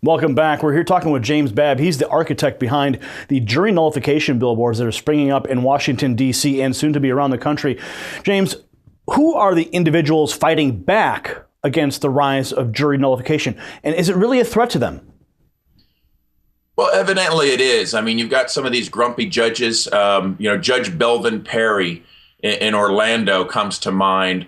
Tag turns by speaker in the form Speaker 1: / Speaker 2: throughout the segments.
Speaker 1: Welcome back. We're here talking with James Babb. He's the architect behind the jury nullification billboards that are springing up in Washington, D.C. and soon to be around the country. James, who are the individuals fighting back against the rise of jury nullification? And is it really a threat to them?
Speaker 2: Well, evidently it is. I mean, you've got some of these grumpy judges. Judge Belvin Perry in Orlando comes to mind,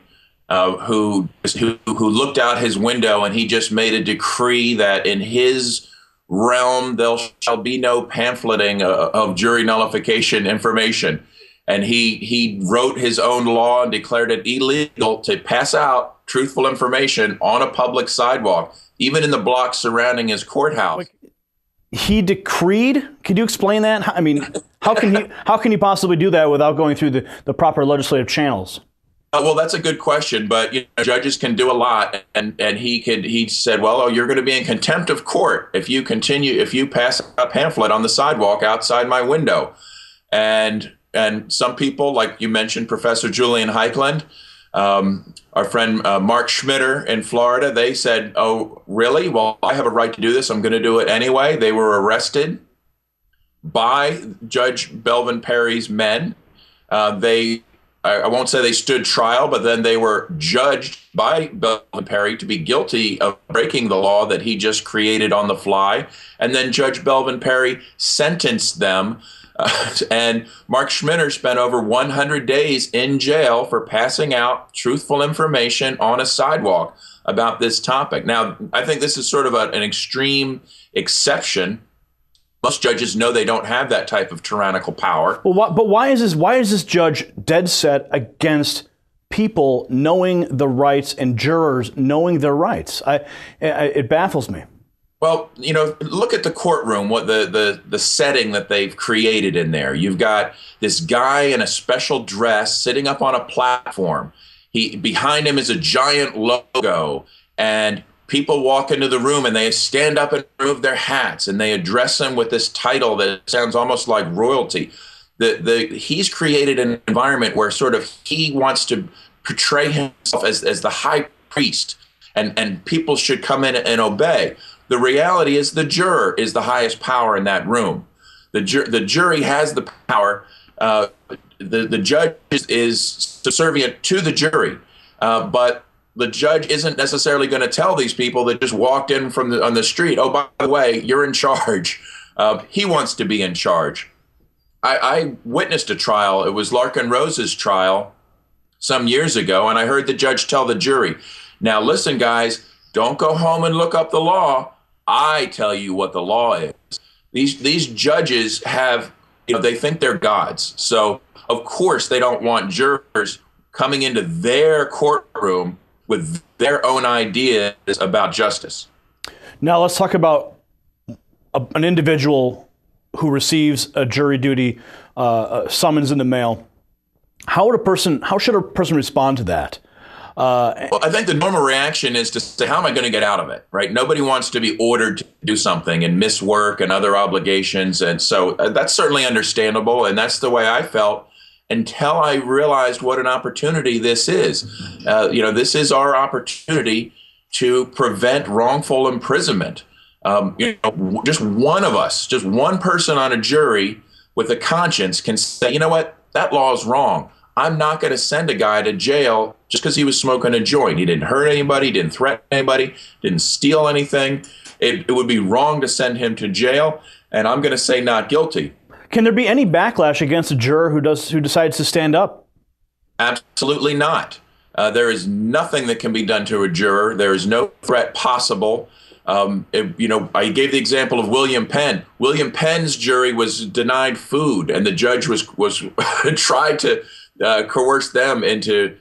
Speaker 2: who looked out his window and he just made a decree that in his realm there shall be no pamphleting of jury nullification information. And he wrote his own law and declared it illegal to pass out truthful information on a public sidewalk, even in the blocks surrounding his courthouse.
Speaker 1: He decreed? Could you explain that? I mean, how can he possibly do that without going through the proper legislative channels?
Speaker 2: Well, that's a good question, but judges can do a lot, and he said, well, you're going to be in contempt of court if you pass a pamphlet on the sidewalk outside my window. And some people, like you mentioned, Professor Julian Heichland, our friend Mark Schmitter in Florida, they said, oh, really? Well, I have a right to do this. I'm going to do it anyway. They were arrested by Judge Belvin Perry's men. I won't say they stood trial, but then they were judged by Belvin Perry to be guilty of breaking the law that he just created on the fly. And then Judge Belvin Perry sentenced them. And Mark Schmitter spent over 100 days in jail for passing out truthful information on a sidewalk about this topic. Now, I think this is sort of an extreme exception. Most judges know they don't have that type of tyrannical power.
Speaker 1: Well, but why is this judge dead set against people knowing the rights and jurors knowing their rights? It baffles me.
Speaker 2: Well, look at the courtroom, what the setting that they've created in there. You've got this guy in a special dress sitting up on a platform. Behind him is a giant logo, and people walk into the room and they stand up and remove their hats and they address him with this title that sounds almost like royalty. He's created an environment where sort of he wants to portray himself as the high priest, and people should come in and obey. The reality is the juror is the highest power in that room. The jury has the power. The judge is subservient to the jury, but the judge isn't necessarily going to tell these people that just walked in on the street, oh, by the way, you're in charge. He wants to be in charge. I witnessed a trial. It was Larkin Rose's trial some years ago, and I heard the judge tell the jury, now listen, guys, don't go home and look up the law. I tell you what the law is. These judges have, they think they're gods. So, of course, they don't want jurors coming into their courtroom with their own ideas about justice.
Speaker 1: Now let's talk about an individual who receives a jury duty summons in the mail. How should a person respond to that?
Speaker 2: Well, I think the normal reaction is to say, how am I going to get out of it, right? Nobody wants to be ordered to do something and miss work and other obligations. And so that's certainly understandable. And that's the way I felt until I realized what an opportunity this is. This is our opportunity to prevent wrongful imprisonment. Just one of us, just one person on a jury with a conscience can say, you know what, that law is wrong. I'm not going to send a guy to jail just because he was smoking a joint. He didn't hurt anybody, didn't threaten anybody, didn't steal anything. It would be wrong to send him to jail, and I'm going to say not guilty.
Speaker 1: Can there be any backlash against a juror who decides to stand up?
Speaker 2: Absolutely not. There is nothing that can be done to a juror. There is no threat possible. I gave the example of William Penn. William Penn's jury was denied food, and the judge was tried to coerce them into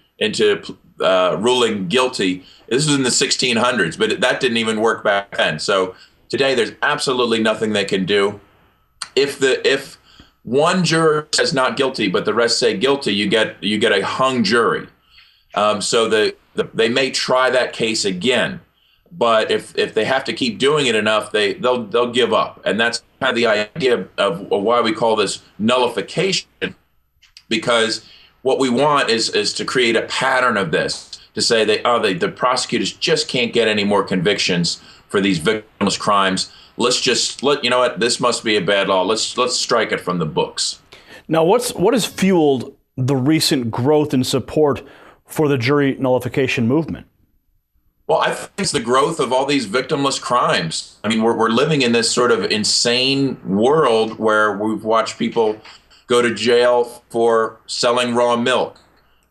Speaker 2: ruling guilty. This was in the 1600s, but that didn't even work back then. So today, there's absolutely nothing they can do. If one juror says not guilty, but the rest say guilty, you get a hung jury. So they may try that case again. But if they have to keep doing it enough, they'll give up. And that's kind of the idea of why we call this nullification, because what we want is to create a pattern of this, to say the prosecutors just can't get any more convictions for these victimless crimes. You know what, this must be a bad law. Let's strike it from the books.
Speaker 1: Now, what has fueled the recent growth in support for the jury nullification movement?
Speaker 2: Well, I think it's the growth of all these victimless crimes. I mean, we're living in this sort of insane world where we've watched people go to jail for selling raw milk,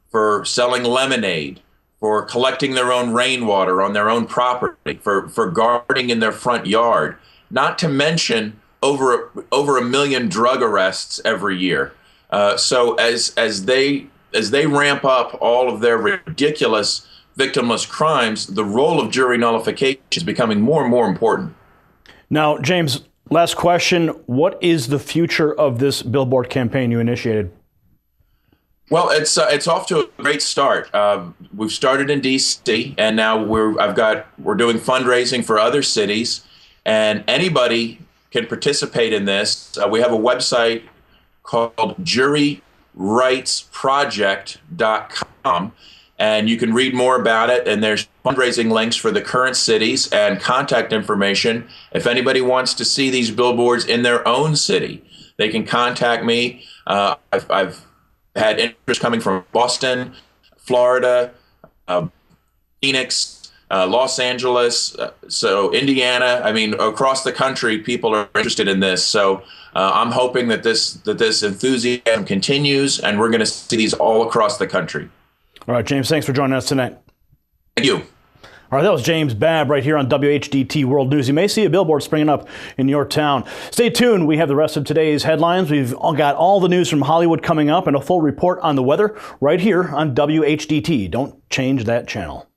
Speaker 2: for selling lemonade, for collecting their own rainwater on their own property, for gardening in their front yard, not to mention over a million drug arrests every year. So as they ramp up all of their ridiculous victimless crimes, the role of jury nullification is becoming more and more important.
Speaker 1: Now, James, last question. What is the future of this billboard campaign you initiated?
Speaker 2: Well, it's off to a great start. We've started in D.C. and now we're doing fundraising for other cities, and anybody can participate in this. We have a website called juryrightsproject.com. And you can read more about it, and there's fundraising links for the current cities and contact information. If anybody wants to see these billboards in their own city, they can contact me. I've had interest coming from Boston, Florida, Phoenix, Los Angeles, so Indiana. I mean, across the country, people are interested in this. So I'm hoping that this enthusiasm continues, and we're going to see these all across the country.
Speaker 1: All right, James, thanks for joining us tonight.
Speaker 2: Thank you.
Speaker 1: All right, that was James Babb right here on WHDT World News. You may see a billboard springing up in your town. Stay tuned. We have the rest of today's headlines. We've got all the news from Hollywood coming up and a full report on the weather right here on WHDT. Don't change that channel.